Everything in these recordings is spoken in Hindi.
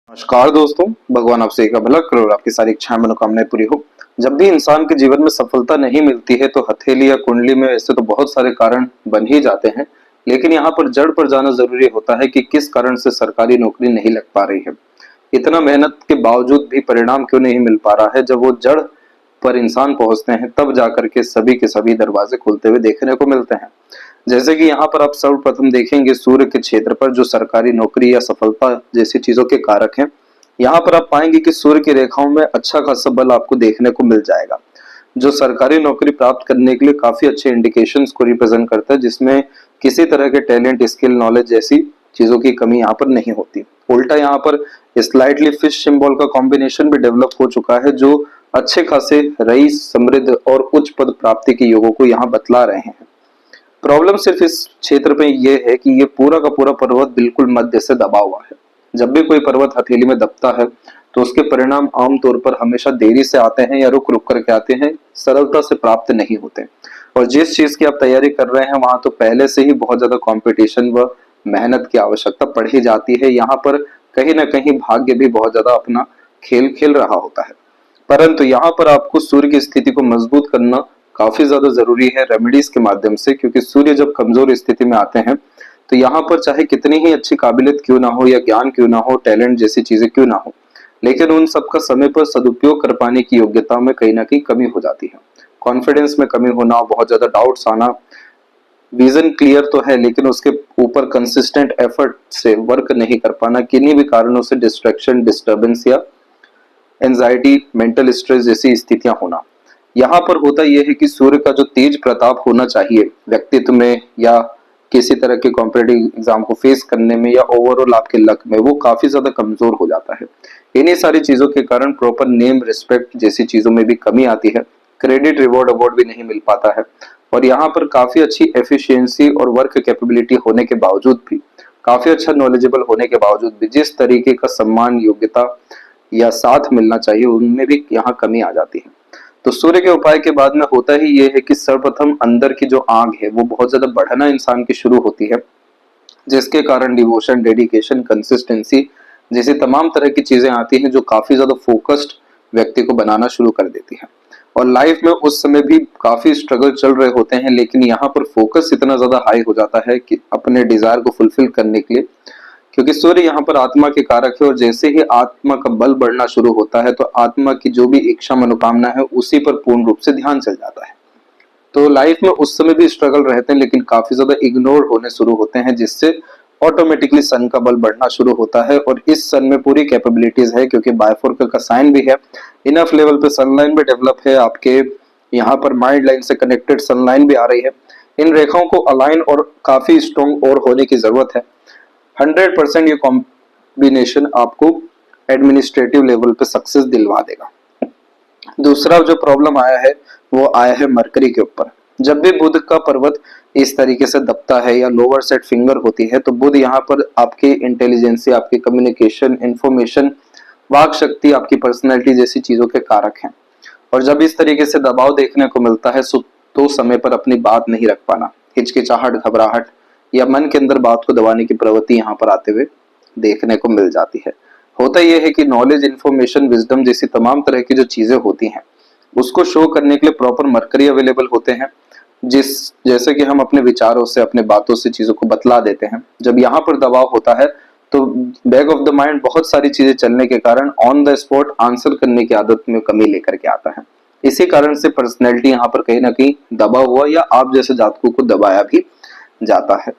नमस्कार दोस्तों, भगवान आपसे एक भला करे और आपकी सारी इच्छाएं मनोकामनाएं पूरी हो। जब भी इंसान के जीवन में सफलता नहीं मिलती है तो हथेली या कुंडली में ऐसे तो बहुत सारे कारण बन ही जाते हैं, लेकिन यहाँ पर जड़ पर जाना जरूरी होता है कि किस कारण से सरकारी नौकरी नहीं लग पा रही है। इतना मेहनत के बावजूद भी परिणाम क्यों नहीं मिल पा रहा है। जब वो जड़ पर इंसान पहुंचते हैं तब जाकर के सभी दरवाजे खुलते हुए देखने को मिलते हैं। जैसे कि यहाँ पर आप सर्वप्रथम देखेंगे सूर्य के क्षेत्र पर जो सरकारी नौकरी या सफलता जैसी चीजों के कारक हैं। यहाँ पर आप पाएंगे कि सूर्य की रेखाओं में अच्छा खासा बल आपको देखने को मिल जाएगा, जो सरकारी नौकरी प्राप्त करने के लिए काफी अच्छे इंडिकेशंस को रिप्रेजेंट करता है, जिसमें किसी तरह के टैलेंट, स्किल, नॉलेज जैसी चीजों की कमी यहाँ पर नहीं होती। उल्टा यहाँ पर स्लाइटली फिश सिंबल का कॉम्बिनेशन भी डेवलप हो चुका है, जो अच्छे खासे रईस, समृद्ध और उच्च पद प्राप्ति के योगों को यहाँ बतला रहे हैं। प्रॉब्लम सिर्फ इस क्षेत्र में यह है कि ये पूरा का पूरा पर्वत बिल्कुल मध्य से दबा हुआ है। जब भी कोई पर्वत हथेली में दबता है तो उसके परिणाम आमतौर पर हमेशा देरी से आते हैं या रुक रुक करके आते हैं, सरलता से प्राप्त नहीं होते। और जिस चीज की आप तैयारी कर रहे हैं वहां तो पहले से ही बहुत ज्यादा कंपटीशन व मेहनत की आवश्यकता पड़ ही जाती है। यहाँ पर कहीं ना कहीं भाग्य भी बहुत ज्यादा अपना खेल खेल रहा होता है। परंतु यहाँ पर आपको सूर्य की स्थिति को मजबूत करना काफी ज्यादा जरूरी है रेमेडीज के माध्यम से, क्योंकि सूर्य जब कमजोर स्थिति में आते हैं तो यहाँ पर चाहे कितनी ही अच्छी काबिलियत क्यों ना हो या ज्ञान क्यों ना हो, टैलेंट जैसी चीजें क्यों ना हो, लेकिन उन सबका समय पर सदुपयोग कर पाने की योग्यता में कहीं ना कहीं कमी हो जाती है। कॉन्फिडेंस में कमी होना, बहुत ज्यादा डाउट्स आना, विजन क्लियर तो है लेकिन उसके ऊपर कंसिस्टेंट एफर्ट से वर्क नहीं कर पाना, किन्हीं भी कारणों से डिस्ट्रैक्शन, डिस्टर्बेंस या एंजाइटी, मेंटल स्ट्रेस जैसी स्थितियां होना। यहाँ पर होता यह है कि सूर्य का जो तेज प्रताप होना चाहिए व्यक्तित्व में या किसी तरह के कॉम्पिटिटिव एग्जाम को फेस करने में या ओवरऑल आपके लक में, वो काफी ज्यादा कमजोर हो जाता है। इन्हीं सारी चीजों के कारण प्रॉपर नेम, रिस्पेक्ट जैसी चीजों में भी कमी आती है। क्रेडिट, रिवॉर्ड, अवार्ड भी नहीं मिल पाता है। और यहाँ पर काफी अच्छी एफिशिएंसी और वर्क कैपेबिलिटी होने के बावजूद भी, काफी अच्छा नॉलेजेबल होने के बावजूद भी जिस तरीके का सम्मान, योग्यता या साथ मिलना चाहिए उनमें भी यहाँ कमी आ जाती है। तो सूर्य के उपाय के बाद में होता ही ये है कि सर्वप्रथम अंदर की जो आग है वो बहुत ज्यादा बढ़ना इंसान की शुरू होती है, जिसके कारण डिवोशन, डेडिकेशन, कंसिस्टेंसी जैसी तमाम तरह की चीजें आती हैं जो काफी ज्यादा फोकस्ड व्यक्ति को बनाना शुरू कर देती है। और लाइफ में उस समय भी काफी स्ट्रगल चल रहे होते हैं, लेकिन यहाँ पर फोकस इतना ज्यादा हाई हो जाता है कि अपने डिजायर को फुलफिल करने के लिए, क्योंकि सूर्य यहाँ पर आत्मा के कारक है और जैसे ही आत्मा का बल बढ़ना शुरू होता है तो आत्मा की जो भी इच्छा, मनोकामना है उसी पर पूर्ण रूप से ध्यान चल जाता है। तो लाइफ में उस समय भी स्ट्रगल रहते हैं लेकिन काफी ज्यादा इग्नोर होने शुरू होते हैं, जिससे ऑटोमेटिकली सन का बल बढ़ना शुरू होता है। और इस सन में पूरी कैपेबिलिटीज है, क्योंकि बायफोर्कल का साइन भी है, इनफ लेवल पे सनलाइन भी डेवलप है, आपके यहाँ पर माइंड लाइन से कनेक्टेड सनलाइन भी आ रही है। इन रेखाओं को अलाइन और काफी स्ट्रॉन्ग और होने की जरूरत है। 100% ये कॉम्बिनेशन आपको एडमिनिस्ट्रेटिव लेवल पे सक्सेस दिलवा देगा। दूसरा जो प्रॉब्लम आया है वो आया है मरकरी के ऊपर। जब भी बुध का पर्वत इस तरीके से दबता है या लोअर सेट फिंगर होती है तो बुध यहाँ पर आपके इंटेलिजेंसी, आपके कम्युनिकेशन, इंफॉर्मेशन, वाक शक्ति, आपकी पर्सनैलिटी जैसी चीजों के कारक हैं। और जब इस तरीके से दबाव देखने को मिलता है तो समय पर अपनी बात नहीं रख पाना, हिचकिचाहट, घबराहट या मन के अंदर बात को दबाने की प्रवृत्ति यहाँ पर आते हुए देखने को मिल जाती है। होता यह है कि नॉलेज, इंफॉर्मेशन, विजडम जैसी तमाम तरह की जो चीजें होती हैं उसको शो करने के लिए प्रॉपर मरकरी अवेलेबल होते हैं, जैसे कि हम अपने विचारों से, अपने बातों से चीजों को बतला देते हैं। जब यहाँ पर दबाव होता है तो बैक ऑफ द माइंड बहुत सारी चीजें चलने के कारण ऑन द स्पॉट आंसर करने की आदत में कमी लेकर के आता है। इसी कारण से पर्सनैलिटी यहाँ पर कहीं ना कहीं दबा हुआ या आप जैसे जातकों को दबाया भी जाता है।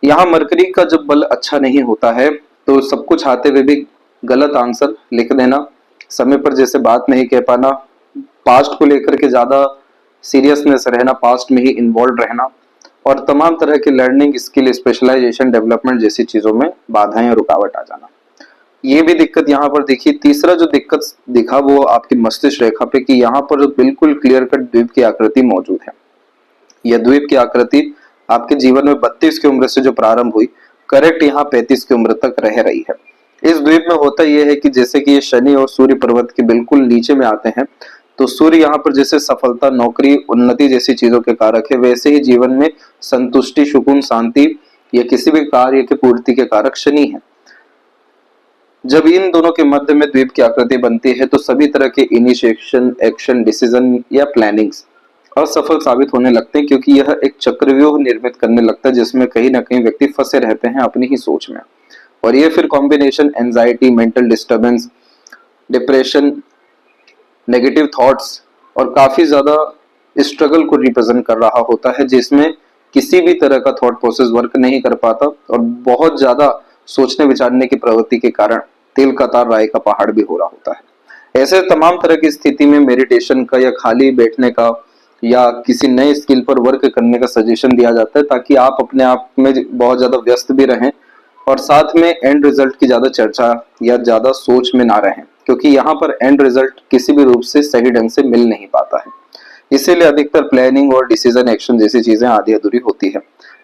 यहाँ मरकरी का जब बल अच्छा नहीं होता है तो सब कुछ आते हुए भी गलत आंसर लिख देना, समय पर जैसे बात नहीं कह पाना, पास्ट को लेकर के ज्यादा सीरियसनेस रहना, पास्ट में ही इन्वॉल्व रहना और तमाम तरह के लर्निंग, स्किल, स्पेशलाइजेशन, डेवलपमेंट जैसी चीजों में बाधाएं और रुकावट आ जाना, ये भी दिक्कत यहाँ पर दिखी। तीसरा जो दिक्कत दिखा वो आपकी मस्तिष्क रेखा पे कि यहाँ पर बिल्कुल क्लियर कट द्वीप की आकृति मौजूद है। यह द्वीप की आकृति आपके जीवन में 32 की उम्र से जो प्रारंभ हुई, करेक्ट यहाँ 35 की उम्र तक रह रही है। इस द्वीप में होता यह है कि जैसे कि ये शनि और सूर्य पर्वत के बिल्कुल नीचे में आते हैं, तो सूर्य यहाँ पर जैसे सफलता, नौकरी, उन्नति जैसी चीजों के कारक है, वैसे ही जीवन में संतुष्टि, सुकून, शांति या किसी भी कार्य की पूर्ति के कारक शनि है। जब इन दोनों के मध्य में द्वीप की आकृति बनती है तो सभी तरह के इनिशिएशन, एक्शन, डिसीजन या प्लानिंग्स असफल साबित होने लगते हैं, क्योंकि यह एक चक्रव्यूह निर्मित करने लगता है जिसमें कहीं ना कहीं व्यक्ति फंसे रहते हैं अपनी ही सोच में। और ये फिर combination anxiety, mental disturbance, depression, negative thoughts और काफी ज्यादा स्ट्रगल को रिप्रेजेंट कर रहा होता है, जिसमें किसी भी तरह का थॉट प्रोसेस वर्क नहीं कर पाता और बहुत ज्यादा सोचने विचारने की प्रवृत्ति के कारण तिल का तार राय का पहाड़ भी हो रहा होता है। ऐसे तमाम तरह की स्थिति में मेडिटेशन का या खाली बैठने का या किसी नए स्किल पर वर्क करने का सजेशन दिया जाता है, ताकि आप अपने आप में बहुत ज्यादा व्यस्त भी रहें और साथ में एंड रिजल्ट की ज्यादा चर्चा या ज्यादा सोच में ना रहें, क्योंकि यहाँ पर एंड रिजल्ट किसी भी रूप से सही ढंग से मिल नहीं पाता है। इसीलिए अधिकतर प्लानिंग और डिसीजन एक्शन जैसी चीजें आधी अधूरी होती है।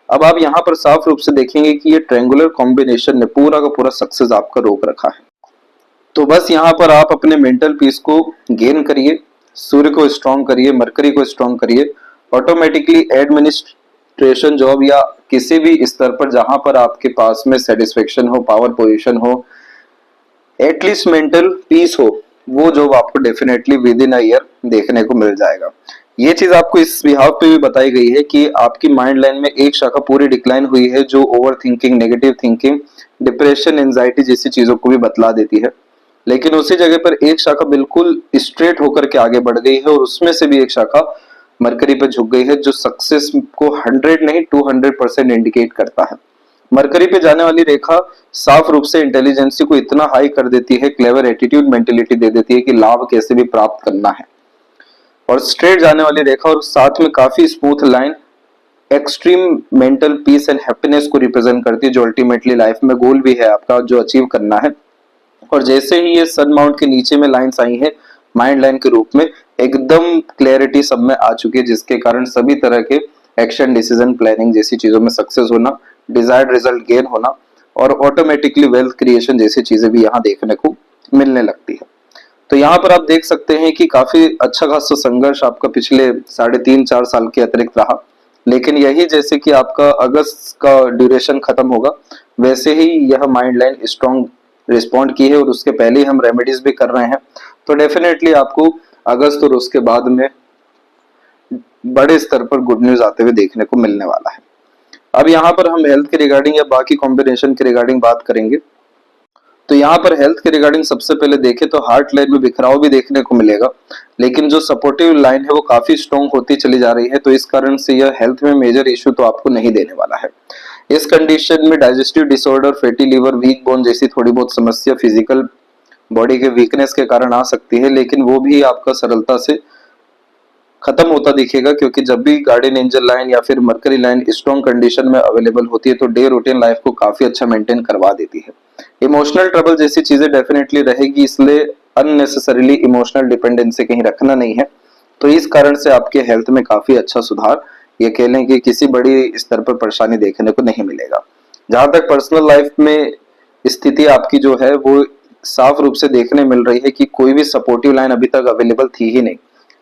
अब आप यहाँ पर साफ रूप से देखेंगे कि ये ट्रायंगुलर कॉम्बिनेशन ने पूरा का पूरा सक्सेस आपका रोक रखा है। तो बस यहाँ पर आप अपने मेंटल पीस को गेन करिए, सूर्य को स्ट्रॉन्ग करिए, मरकरी को स्ट्रॉन्ग करिए, ऑटोमेटिकली एडमिनिस्ट्रेशन जॉब या किसी भी स्तर पर जहां पर आपके पास में सेटिस्फेक्शन हो, पावर पोजीशन हो, एटलीस्ट मेंटल पीस हो, वो जॉब आपको definitely with in a year देखने को मिल जाएगा। ये चीज आपको इस बिहाव पे भी बताई गई है कि आपकी माइंड लाइन में एक शाखा पूरी डिक्लाइन हुई है जो over thinking, negative thinking, depression, anxiety जैसी चीजों को भी बतला देती है। लेकिन उसी जगह पर एक शाखा बिल्कुल स्ट्रेट होकर के आगे बढ़ गई है और उसमें से भी एक शाखा मरकरी पे झुक गई है जो सक्सेस को 100 नहीं 200% इंडिकेट करता है। मरकरी पे जाने वाली रेखा साफ रूप से इंटेलिजेंसी को इतना हाई कर देती है, क्लेवर एटीट्यूड, मेंटेलिटी दे देती है कि लाभ कैसे भी प्राप्त करना है। और स्ट्रेट जाने वाली रेखा और साथ में काफी smooth line extreme mental peace and happiness को रिप्रेजेंट करती है, जो अल्टीमेटली लाइफ में गोल भी है आपका जो अचीव करना है। और जैसे ही ये सन माउंट के नीचे में लाइंस आई है माइंड लाइन के रूप में, एकदम क्लैरिटी सब में आ चुकी है, जिसके कारण सभी तरह के एक्शन, डिसीजन, प्लानिंग जैसी चीजों में सक्सेस होना, डिजायर्ड रिजल्ट गेन होना और ऑटोमेटिकली वेल्थ क्रिएशन जैसी चीजें भी यहाँ देखने को मिलने लगती है। तो यहाँ पर आप देख सकते हैं कि काफी अच्छा खासा संघर्ष आपका पिछले 3.5-4 साल के अतिरिक्त रहा, लेकिन यही जैसे कि आपका अगस्त का ड्यूरेशन खत्म होगा वैसे ही यह माइंड लाइन स्ट्रॉन्ग रिस्पॉन्ड की है और उसके पहले ही हम रेमेडीज भी कर रहे हैं। तो डेफिनेटली आपको अगस्त और उसके बाद में बड़े स्तर पर गुड न्यूज आते हुए देखने को मिलने वाला है। अब यहाँ पर हम हेल्थ के रिगार्डिंग या बाकी कॉम्बिनेशन के रिगार्डिंग बात करेंगे। तो यहाँ पर हेल्थ के रिगार्डिंग सबसे पहले देखें तो हार्ट लाइन में बिखराव भी देखने को मिलेगा, लेकिन जो सपोर्टिव लाइन है वो काफी स्ट्रॉन्ग होती चली जा रही है, तो इस कारण से यह हेल्थ में मेजर इश्यू तो आपको नहीं देने वाला है। इस कंडीशन में digestive disorder, fatty liver, weak bone जैसी थोड़ी बहुत समस्या फिजिकल बॉडी के वीकनेस के कारण आ सकती है, लेकिन वो भी आपका सरलता से खत्म होता दिखेगा, क्योंकि जब भी गार्डियन एंजल लाइन या फिर मरकरी लाइन स्ट्रॉन्ग कंडीशन में अवेलेबल होती है तो डे रूटीन लाइफ को काफी अच्छा मेंटेन करवा देती है। इमोशनल ट्रबल जैसी चीजें डेफिनेटली रहेगी, इसलिए अननेसेसरीली इमोशनल डिपेंडेंसी कहीं रखना नहीं है। तो इस कारण से आपके हेल्थ में काफी अच्छा सुधार, ये कह लें कि किसी बड़ी स्तर पर परेशानी देखने को नहीं मिलेगा। जहां तक पर्सनल लाइफ में स्थिति आपकी जो है वो साफ रूप से देखने मिल रही है कि कोई भी सपोर्टिव लाइन अभी तक अवेलेबल थी ही नहीं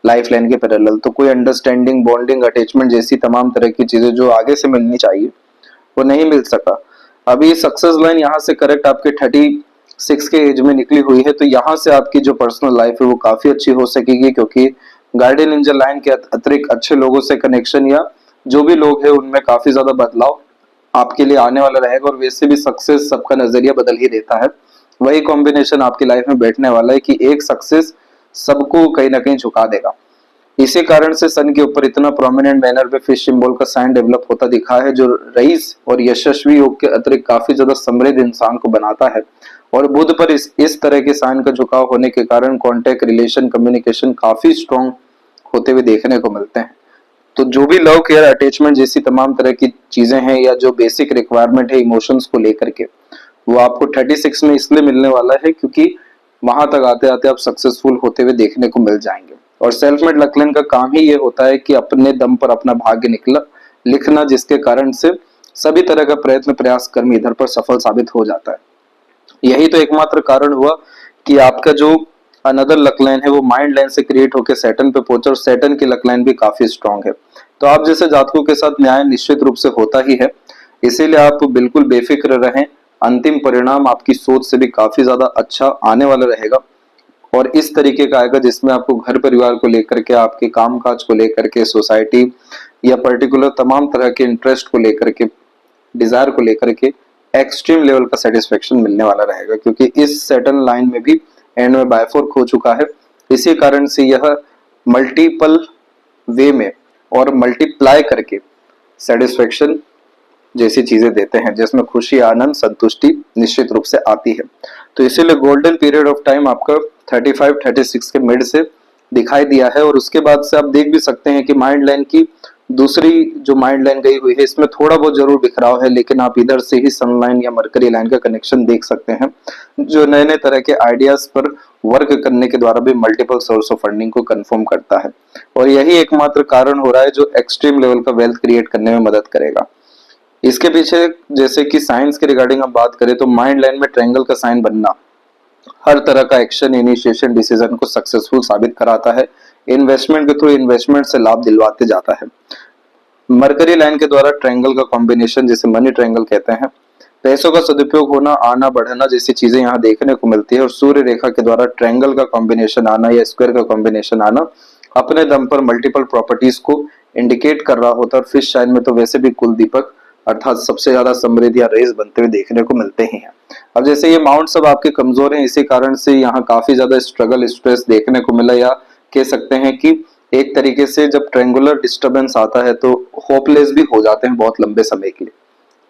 लाइफ लाइन के पैरेलल, तो कोई अंडरस्टैंडिंग, बॉन्डिंग, अटैचमेंट जैसी तमाम तरह की चीजें जो आगे से मिलनी चाहिए वो नहीं मिल सका। अभी सक्सेस लाइन यहाँ से करेक्ट आपके 36 के एज में निकली हुई है, तो यहाँ से आपकी जो पर्सनल लाइफ है वो काफी अच्छी हो सकेगी, क्योंकि गार्डियन एंजल लाइन के अतिरिक्त अच्छे लोगों से कनेक्शन या जो भी लोग हैं उनमें काफी ज्यादा बदलाव आपके लिए आने वाला रहेगा। और वैसे भी सक्सेस सबका नजरिया बदल ही देता है, वही कॉम्बिनेशन आपकी लाइफ में बैठने वाला है कि एक सक्सेस सबको कहीं ना कहीं झुका देगा। इसी कारण से सन के ऊपर इतना प्रोमिनेंट मैनर पे फिश सिंबल का साइन डेवलप होता दिखा है, जो रईस और यशस्वी योग के अतिरिक्त काफी ज्यादा समृद्ध इंसान को बनाता है। और बुध पर इस तरह के साइन का झुकाव होने के कारण कॉन्टेक्ट, रिलेशन, कम्युनिकेशन काफी स्ट्रॉन्ग होते हुए देखने को मिलते हैं। तो जो भी लव, केयर, अटैचमेंट जैसी तमाम तरह की चीजें हैं या जो बेसिक रिक्वायरमेंट है इमोशंस को लेकर के, वो आपको 36 में इसलिए मिलने वाला है क्योंकि वहां तक आते आते आप सक्सेसफुल होते हुए देखने को मिल जाएंगे। और सेल्फ मेड लकलन का काम ही ये होता है कि अपने दम पर अपना भाग्य लिखना, जिसके कारण से सभी तरह का प्रयत्न, प्रयास, कर्म इधर पर सफल साबित हो जाता है। यही तो एकमात्र कारण हुआ कि आपका जो अनदर लकलाइन है वो माइंड लाइन से क्रिएट होकर सैटर्न पे पहुंचा, और सैटर्न की लकलाइन भी काफी स्ट्रांग है। तो आप जैसे जातकों के साथ न्याय निश्चित रूप से होता ही है, इसीलिए आप बिल्कुल बेफिक्र रहें। अंतिम परिणाम आपकी सोच से भी काफी ज्यादा अच्छा आने वाला रहेगा और इस तरीके का आएगा जिसमें आपको घर परिवार को लेकर के, आपके काम काज को लेकर के, सोसाइटी या पर्टिकुलर तमाम तरह के इंटरेस्ट को लेकर के, डिजायर को लेकर के एक्सट्रीम लेवल का सेटिस्फेक्शन मिलने वाला रहेगा, क्योंकि इस सेटल लाइन में भी एंड में बायफोर्क हो चुका है। इसी कारण से यह मल्टीपल वे में और मल्टीप्लाई करके सेटिस्फेक्शन जैसी चीजें देते हैं, जिसमें खुशी, आनंद, संतुष्टि निश्चित रूप से आती है। तो इसीलिए गोल्डन पीरियड ऑफ टाइम आपका 35-36 के मिड से दिखाई दिया है और उसके बाद से आप देख भी सकते हैं कि माइंड लाइन की दूसरी जो माइंड लाइन गई हुई है इसमें थोड़ा बहुत जरूर बिखराव है, लेकिन आप इधर से ही सन लाइन या मरकरी लाइन का कनेक्शन देख सकते हैं, जो नए नए तरह के आइडियाज पर वर्क करने के द्वारा भी मल्टीपल सोर्स ऑफ फंडिंग को कंफर्म करता है और यही एकमात्र कारण हो रहा है जो एक्सट्रीम लेवल का वेल्थ क्रिएट करने में मदद करेगा। इसके पीछे जैसे कि साइंस के रिगार्डिंग हम बात करें तो माइंड लाइन में ट्रायंगल का साइन बनना हर तरह का एक्शन, इनिशिएशन, डिसीजन को सक्सेसफुल साबित कराता है। इन्वेस्टमेंट के थ्रू इन्वेस्टमेंट से लाभ दिलवाते जाता है। मरकरी लाइन के द्वारा ट्रायंगल का कॉम्बिनेशन, जिसे मनी ट्रायंगल कहते हैं, पैसों का सदुपयोग होना, आना बढ़ना जैसी चीजें यहाँ देखने को मिलती है और सूर्य रेखा के द्वारा ट्रायंगल का कॉम्बिनेशन आना या स्क्वायर का कॉम्बिनेशन आना अपने दम पर मल्टीपल प्रॉपर्टीज को इंडिकेट कर रहा होता है। और फिश साइन में तो वैसे भी कुल दीपक अर्थात सबसे ज्यादा समृद्धि या रेस बनते हुए देखने को मिलते ही हैं। अब जैसे ये माउंट सब आपके कमजोर हैं, इसी कारण से यहाँ काफी ज्यादा स्ट्रगल, स्ट्रेस देखने को मिला, या कह सकते हैं कि एक तरीके से जब ट्रायंगुलर डिस्टर्बेंस आता है तो होपलेस भी हो जाते हैं बहुत लंबे समय के लिए।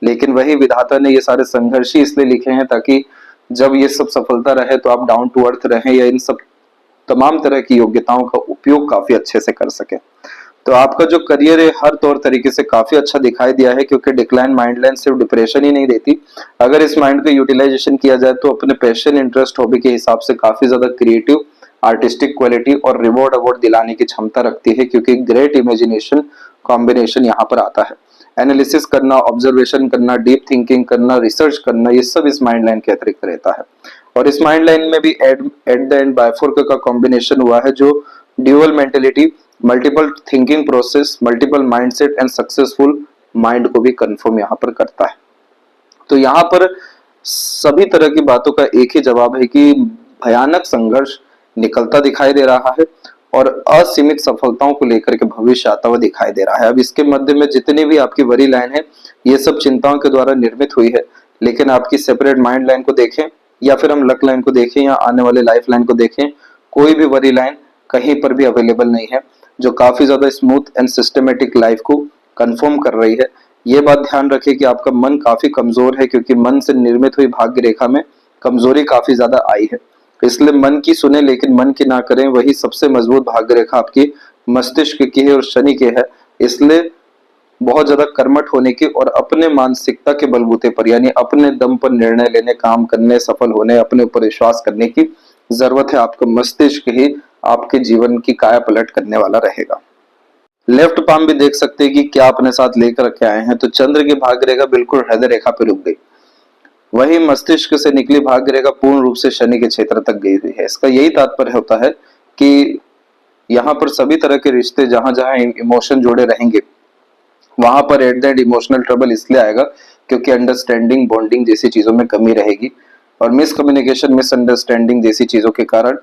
लेकिन वही विधाता ने ये सारे संघर्ष ही इसलिए लिखे हैं ताकि जब ये सब सफलता रहे तो आप डाउन टू अर्थ रहें या इन सब तमाम तरह की योग्यताओं का उपयोग काफी अच्छे से कर सके। तो आपका जो करियर है हर तौर तरीके से काफी अच्छा दिखाई दिया है, क्योंकि डिक्लाइन माइंड लाइन सिर्फ डिप्रेशन ही नहीं देती। अगर इस माइंड का यूटिलाइजेशन किया जाए तो अपने पैशन, इंटरेस्ट, हॉबी के हिसाब से काफी ज्यादा क्रिएटिव, आर्टिस्टिक क्वालिटी और रिवॉर्ड अवार्ड दिलाने की क्षमता रखती है, क्योंकि ग्रेट इमेजिनेशन कॉम्बिनेशन यहाँ पर आता है। एनालिसिस करना, ऑब्जर्वेशन करना, डीप थिंकिंग करना, रिसर्च करना, ये सब इस माइंड लाइन के अतिरिक्त रहता है। और इस माइंड लाइन में भी एट द एंड बायफोर्क का कॉम्बिनेशन हुआ है, जो dual mentality, multiple thinking process, multiple mindset and successful mind को भी कंफर्म यहाँ पर करता है। तो यहाँ पर सभी तरह की बातों का एक ही जवाब है कि भयानक संघर्ष निकलता दिखाई दे रहा है और असीमित सफलताओं को लेकर के भविष्य आता हुआ दिखाई दे रहा है। अब इसके मध्य में जितनी भी आपकी वरी लाइन है ये सब चिंताओं के द्वारा निर्मित हुई है, लेकिन आपकी सेपरेट माइंड लाइन को देखें या फिर हम लक लाइन को देखें या आने वाले लाइफ लाइन को देखें, कोई भी वरी लाइन कहीं पर भी अवेलेबल नहीं है जो काफी ज्यादा स्मूथ एंड सिस्टमेटिक लाइफ को कंफर्म कर रही है। ये बात ध्यान रखें कि आपका मन काफी कमजोर है, क्योंकि मन से निर्मित हुई भाग्य रेखा में कमजोरी काफी ज्यादा आई है। इसलिए मन की सुने लेकिन मन की ना करें, वही सबसे मजबूत भाग्य रेखा आपकी मस्तिष्क की है और शनि की है। इसलिए बहुत ज्यादा कर्मठ होने की और अपने मानसिकता के बलबूते पर यानी अपने दम पर निर्णय लेने, काम करने, सफल होने, अपने ऊपर विश्वास करने की जरूरत है। आपका मस्तिष्क ही आपके जीवन की काया पलट करने वाला रहेगा। लेफ्ट पाम भी देख सकते हैं कि क्या अपने साथ लेकर के आए हैं। तो चंद्र की भाग्य रेखा बिल्कुल हृदय रेखा पर रुक गई, वही मस्तिष्क से निकली भाग्य रेखा पूर्ण रूप से शनि के क्षेत्र तक गई हुई है। इसका यही तात्पर्य होता है कि यहाँ पर सभी तरह के रिश्ते जहां जहां इमोशन जुड़े रहेंगे वहां पर at the end emotional trouble इसलिए आएगा क्योंकि अंडरस्टैंडिंग, बॉन्डिंग जैसी चीजों में कमी रहेगी और मिसकम्युनिकेशन, मिसअंडरस्टैंडिंग जैसी चीजों के कारण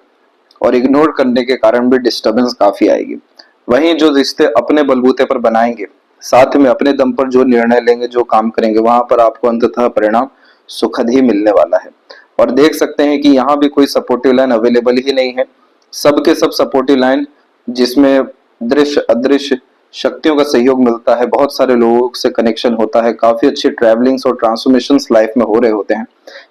और इग्नोर करने के कारण भी डिस्टर्बेंस काफी आएगी। वहीं जो रिश्ते अपने बलबूते पर बनाएंगे, साथ में अपने दम पर जो निर्णय लेंगे, जो काम करेंगे, वहां पर आपको अंततः परिणाम सुखद ही मिलने वाला है। और देख सकते हैं कि यहाँ भी कोई सपोर्टिव लाइन अवेलेबल ही नहीं है। सबके सब सपोर्टिव लाइन जिसमें दृश्य अदृश्य शक्तियों का सहयोग मिलता है, बहुत सारे लोगों से कनेक्शन होता है, काफी अच्छी ट्रैवलिंग्स और ट्रांसफॉर्मेशंस लाइफ में हो रहे होते हैं।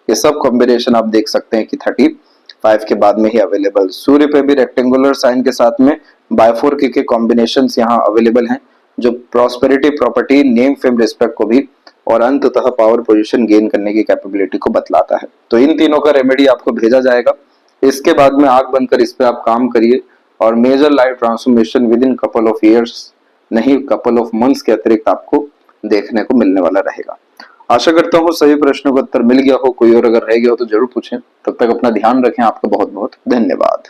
ये सब कॉम्बिनेशन आप देख सकते हैं कि 35 के बाद में ही अवेलेबल। सूर्य पे भी रेक्टेंगुलर साइन के साथ में बायफोर्क के कॉम्बिनेशंस यहाँ अवेलेबल हैं, जो prosperity, property, name, fame, respect को भी और अंततः पावर पोजीशन गेन करने की कैपेबिलिटी को बतलाता है। तो इन तीनों का रेमेडी आपको भेजा जाएगा। इसके बाद में आंख बंद कर इस पे आप काम करिए और major life transformation within couple of years, नहीं कपल ऑफ मंथ्स के अतिरिक्त आपको देखने को मिलने वाला रहेगा। आशा करता हूँ सभी प्रश्नों का उत्तर मिल गया हो। कोई और अगर रह गया हो तो जरूर पूछें। तब तक अपना ध्यान रखें। आपका बहुत बहुत धन्यवाद।